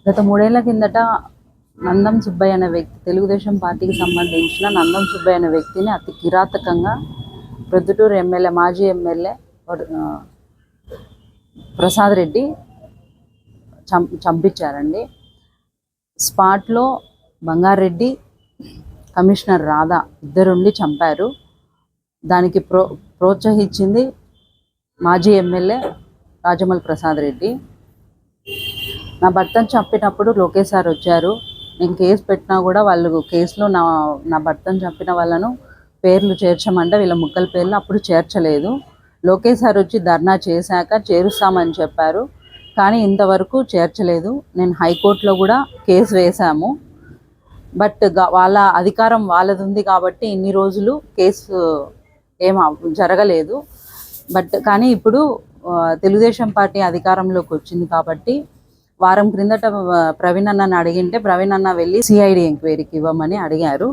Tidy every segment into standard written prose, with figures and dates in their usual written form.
గత 3 ఏళ్ల కిందట నందం సుబ్బయ్య అనే వ్యక్తి, తెలుగుదేశం పార్టీకి సంబంధించిన నందం సుబ్బయ్య అనే వ్యక్తిని అతి కిరాతకంగా ప్రొద్దుటూరు ఎమ్మెల్యే, మాజీ ఎమ్మెల్యే ప్రసాద్ రెడ్డి చంపించారండి. స్పాట్లో బంగారెడ్డి, కమిషనర్ రాధా ఇద్దరుండి చంపారు. దానికి ప్రోత్సహించింది మాజీ ఎమ్మెల్యే రాజమల్ ప్రసాద్ రెడ్డి. నా భర్తను చంపినప్పుడు లోకేష్ సార్ వచ్చారు. నేను కేసు పెట్టినా కూడా వాళ్ళు కేసులో నా భర్తను చంపిన వాళ్ళను పేర్లు చేర్చమంటే వీళ్ళ ముక్కల పేర్లు అప్పుడు చేర్చలేదు. లోకేష్ సార్ వచ్చి ధర్నా చేశాక చేరుస్తామని చెప్పారు, కానీ ఇంతవరకు చేర్చలేదు. నేను హైకోర్టులో కూడా కేసు వేశాము. బట్ వాళ్ళ అధికారం వాళ్ళది ఉంది కాబట్టి ఇన్ని రోజులు కేసు ఏం జరగలేదు. కానీ ఇప్పుడు తెలుగుదేశం పార్టీ అధికారంలోకి వచ్చింది కాబట్టి వారం క్రిందట ప్రవీణ్ అన్నని అడిగింటే ప్రవీణ్ అన్న వెళ్ళి సిఐడి ఎంక్వైరీకి ఇవ్వమని అడిగారు.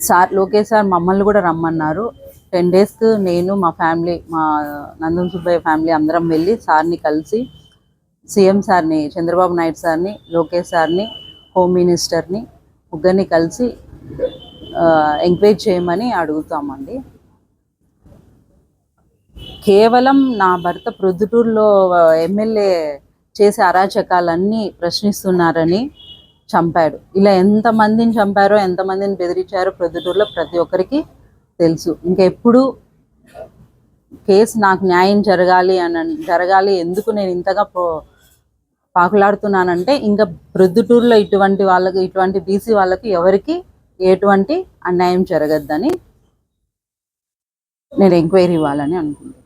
సార్ లోకేష్ సార్ మమ్మల్ని కూడా రమ్మన్నారు. 10 days నేను మా ఫ్యామిలీ, మా నందం సుబ్బయ్య ఫ్యామిలీ అందరం వెళ్ళి సార్ని కలిసి, సీఎం సార్ని, చంద్రబాబు నాయుడు సార్ని, లోకేష్ సార్ని, హోమ్ మినిస్టర్ని ముగ్గురిని కలిసి ఎంక్వైరీ చేయమని అడుగుతామండి. కేవలం నా భర్త ప్రొద్దుటూరులో ఎమ్మెల్యే చేసే అరాచకాలన్నీ ప్రశ్నిస్తున్నారని చంపాడు. ఇలా ఎంతమందిని చంపారో, ఎంతమందిని బెదిరించారో ప్రొద్దుటూరులో ప్రతి ఒక్కరికి తెలుసు. ఇంకా ఎప్పుడు కేసు నాకు న్యాయం జరగాలి ఎందుకు నేను ఇంతగా పాకులాడుతున్నానంటే, ఇంకా ప్రొద్దుటూరులో ఇటువంటి బీసీ వాళ్ళకి ఎవరికి ఎటువంటి అన్యాయం జరగద్దని నేను ఎంక్వైరీ ఇవ్వాలని అనుకుంటున్నాను.